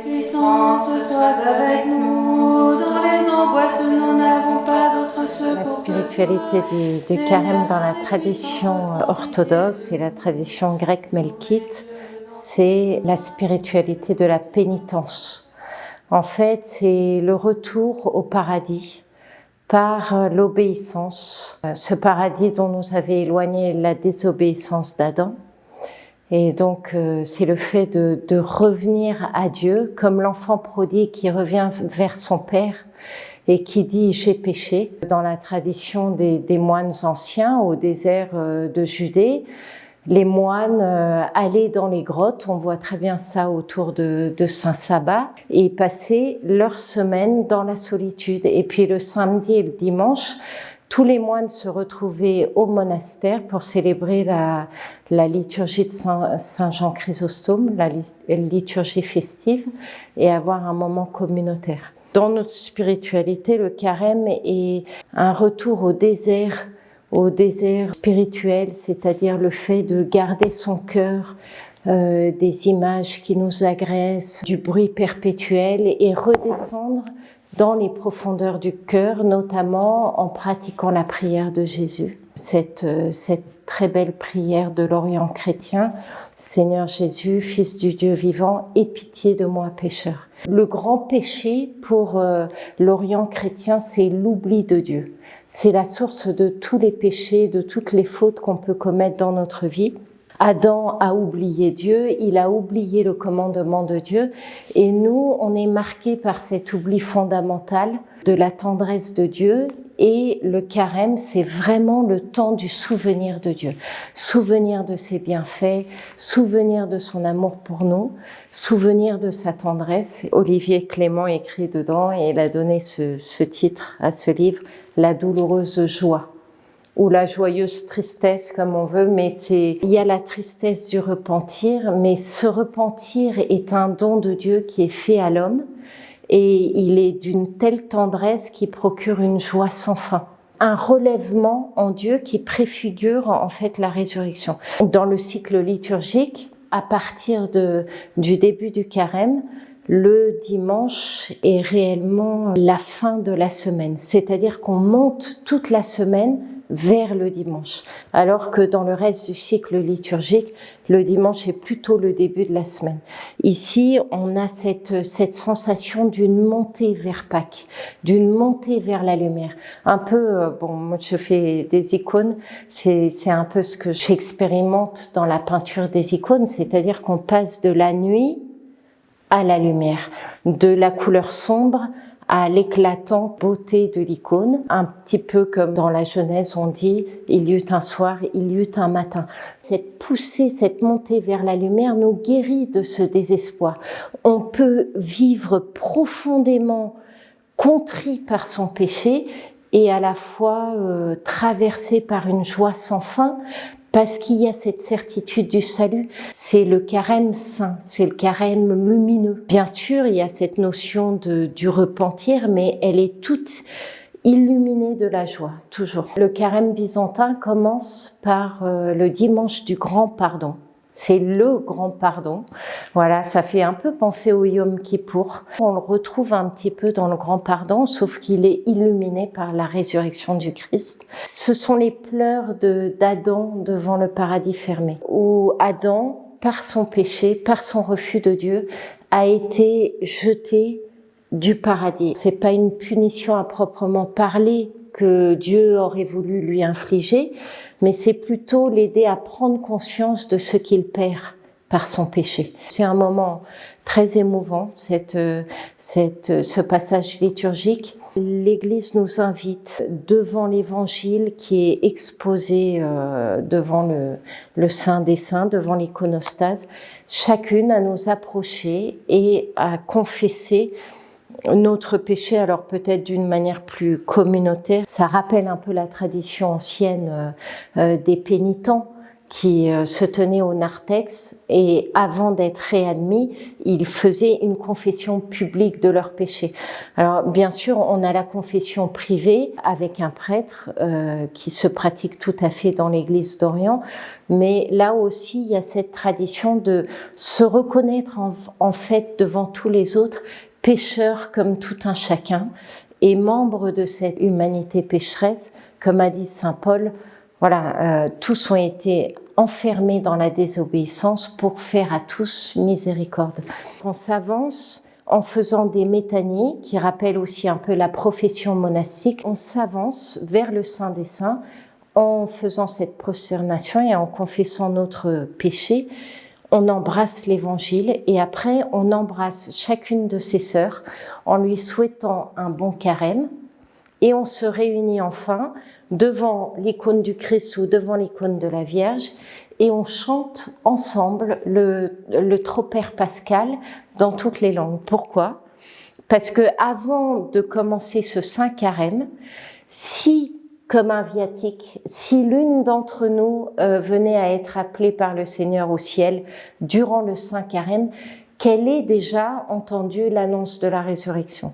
puissance, sois avec nous. Dans les angoisses, nous n'avons pas d'autre secours. La spiritualité du carême dans la tradition orthodoxe et la tradition grecque melkite, c'est la spiritualité de la pénitence. En fait, c'est le retour au paradis par l'obéissance, ce paradis dont nous avait éloigné la désobéissance d'Adam. Et donc, c'est le fait de revenir à Dieu, comme l'enfant prodigue qui revient vers son père et qui dit « j'ai péché ». Dans la tradition des moines anciens au désert de Judée, les moines allaient dans les grottes, on voit très bien ça autour de Saint-Sabba, et passaient leur semaine dans la solitude. Et puis le samedi et le dimanche, tous les moines se retrouvaient au monastère pour célébrer la liturgie de Saint Jean Chrysostome, la liturgie festive, et avoir un moment communautaire. Dans notre spiritualité, le carême est un retour au désert spirituel, c'est-à-dire le fait de garder son cœur des images qui nous agressent, du bruit perpétuel, et redescendre dans les profondeurs du cœur, notamment en pratiquant la prière de Jésus. Cette très belle prière de l'Orient chrétien, Seigneur Jésus, Fils du Dieu vivant, aie pitié de moi pécheur. Le grand péché pour l'Orient chrétien, c'est l'oubli de Dieu. C'est la source de tous les péchés, de toutes les fautes qu'on peut commettre dans notre vie. Adam a oublié Dieu, il a oublié le commandement de Dieu, et nous, on est marqués par cet oubli fondamental de la tendresse de Dieu. Et le carême, c'est vraiment le temps du souvenir de Dieu. Souvenir de ses bienfaits, souvenir de son amour pour nous, souvenir de sa tendresse. Olivier Clément écrit dedans, et il a donné ce titre à ce livre, « La douloureuse joie ». Ou la joyeuse tristesse, comme on veut, mais il y a la tristesse du repentir, mais ce repentir est un don de Dieu qui est fait à l'homme, et il est d'une telle tendresse qui procure une joie sans fin. Un relèvement en Dieu qui préfigure en fait la résurrection. Dans le cycle liturgique, à partir du début du carême, le dimanche est réellement la fin de la semaine, c'est-à-dire qu'on monte toute la semaine vers le dimanche, alors que dans le reste du cycle liturgique, le dimanche est plutôt le début de la semaine. Ici, on a cette sensation d'une montée vers Pâques, d'une montée vers la lumière. Un peu, moi je fais des icônes, c'est un peu ce que j'expérimente dans la peinture des icônes, c'est-à-dire qu'on passe de la nuit à la lumière, de la couleur sombre à l'éclatante beauté de l'icône, un petit peu comme dans la Genèse on dit « il y eut un soir, il y eut un matin ». Cette poussée, cette montée vers la lumière nous guérit de ce désespoir. On peut vivre profondément contrit par son péché et à la fois traversé par une joie sans fin, parce qu'il y a cette certitude du salut. C'est le carême saint, c'est le carême lumineux. Bien sûr, il y a cette notion du repentir, mais elle est toute illuminée de la joie, toujours. Le carême byzantin commence par le dimanche du grand pardon. C'est le grand pardon. Voilà, ça fait un peu penser au Yom Kippour. On le retrouve un petit peu dans le grand pardon, sauf qu'il est illuminé par la résurrection du Christ. Ce sont les pleurs d'Adam devant le paradis fermé, où Adam, par son péché, par son refus de Dieu, a été jeté du paradis. C'est pas une punition à proprement parler que Dieu aurait voulu lui infliger, mais c'est plutôt l'aider à prendre conscience de ce qu'il perd par son péché. C'est un moment très émouvant, ce passage liturgique. L'Église nous invite devant l'Évangile qui est exposé devant le Saint des Saints, devant l'iconostase, chacune à nous approcher et à confesser notre péché, alors peut-être d'une manière plus communautaire. Ça rappelle un peu la tradition ancienne des pénitents qui se tenaient au narthex et avant d'être réadmis, ils faisaient une confession publique de leurs péchés. Alors bien sûr, on a la confession privée avec un prêtre qui se pratique tout à fait dans l'Église d'Orient, mais là aussi il y a cette tradition de se reconnaître en fait devant tous les autres, pécheurs comme tout un chacun et membres de cette humanité pécheresse, comme a dit saint Paul. Voilà, tous ont été enfermés dans la désobéissance pour faire à tous miséricorde. On s'avance en faisant des métanies, qui rappellent aussi un peu la profession monastique. On s'avance vers le Saint des Saints en faisant cette prosternation et en confessant notre péché. On embrasse l'Évangile et après on embrasse chacune de ses sœurs en lui souhaitant un bon carême. Et on se réunit enfin devant l'icône du Christ ou devant l'icône de la Vierge et on chante ensemble le Tropère pascal dans toutes les langues. Pourquoi ? Parce que avant de commencer ce Saint Carême, si, comme un viatique, si l'une d'entre nous venait à être appelée par le Seigneur au ciel durant le Saint Carême, qu'elle ait déjà entendu l'annonce de la résurrection.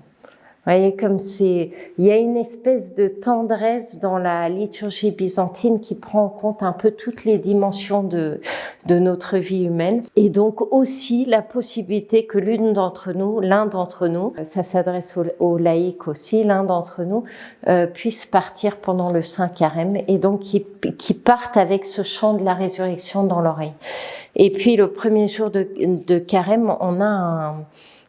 Vous voyez, comme il y a une espèce de tendresse dans la liturgie byzantine qui prend en compte un peu toutes les dimensions de notre vie humaine. Et donc aussi la possibilité que l'un d'entre nous, ça s'adresse aux laïcs aussi, l'un d'entre nous puisse partir pendant le Saint Carême et donc qui partent avec ce chant de la résurrection dans l'oreille. Et puis le premier jour de Carême, on a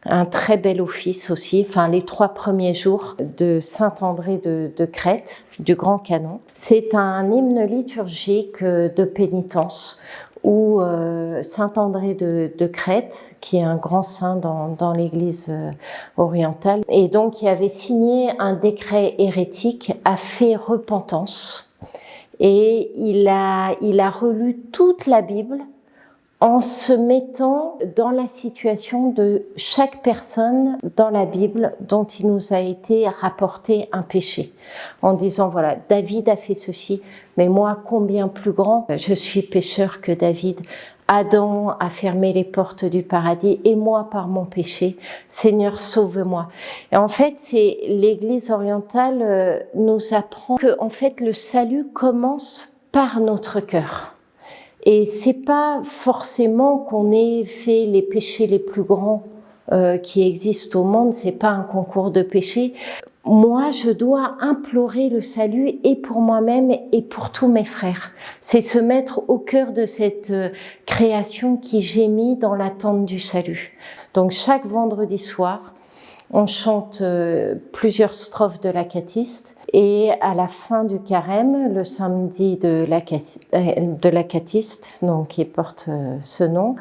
un très bel office aussi, enfin les 3 premiers jours de Saint-André de Crète, du Grand Canon. C'est un hymne liturgique de pénitence où Saint-André de Crète, qui est un grand saint dans l'Église orientale, et donc qui avait signé un décret hérétique, a fait repentance et il a relu toute la Bible en se mettant dans la situation de chaque personne dans la Bible dont il nous a été rapporté un péché. En disant, voilà, David a fait ceci, mais moi, combien plus grand, je suis pécheur que David. Adam a fermé les portes du paradis et moi par mon péché, Seigneur sauve-moi. Et en fait, l'Église orientale nous apprend que en fait le salut commence par notre cœur. Et c'est pas forcément qu'on ait fait les péchés les plus grands qui existent au monde, c'est pas un concours de péchés. Moi, je dois implorer le salut et pour moi-même et pour tous mes frères. C'est se mettre au cœur de cette création qui gémit dans l'attente du salut. Donc chaque vendredi soir, on chante plusieurs strophes de l'Acatiste et à la fin du carême, le samedi de l'Acatiste, donc qui porte ce nom,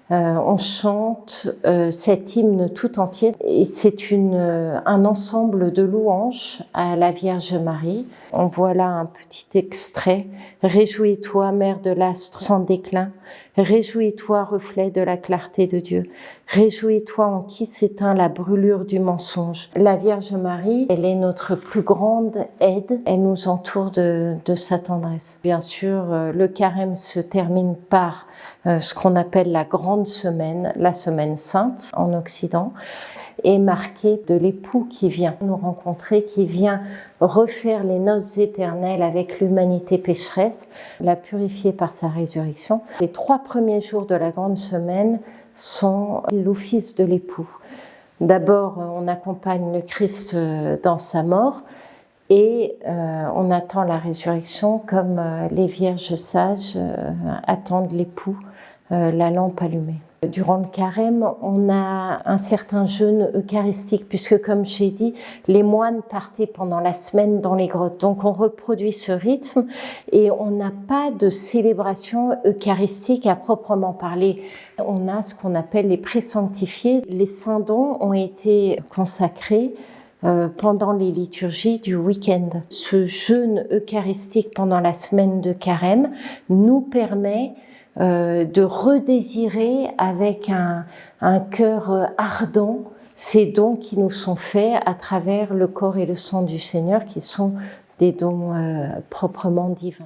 on chante cet hymne tout entier et c'est un ensemble de louanges à la Vierge Marie. On voit là un petit extrait. Réjouis-toi, mère de l'astre sans déclin. Réjouis-toi, reflet de la clarté de Dieu. Réjouis-toi en qui s'éteint la brûlure du mensonge. La Vierge Marie, elle est notre plus grande aide. Elle nous entoure de sa tendresse. Bien sûr, le carême se termine par ce qu'on appelle la grande semaine, la semaine sainte en Occident, est marquée de l'époux qui vient nous rencontrer, qui vient refaire les noces éternelles avec l'humanité pécheresse, la purifier par sa résurrection. Les 3 premiers jours de la grande semaine sont l'office de l'époux. D'abord, on accompagne le Christ dans sa mort et on attend la résurrection comme les vierges sages attendent l'époux, la lampe allumée. Durant le carême, on a un certain jeûne eucharistique puisque, comme j'ai dit, les moines partaient pendant la semaine dans les grottes. Donc on reproduit ce rythme et on n'a pas de célébration eucharistique à proprement parler. On a ce qu'on appelle les présanctifiés. Les saints dons ont été consacrés pendant les liturgies du week-end. Ce jeûne eucharistique pendant la semaine de carême nous permet de redésirer avec un cœur ardent ces dons qui nous sont faits à travers le corps et le sang du Seigneur, qui sont des dons proprement divins.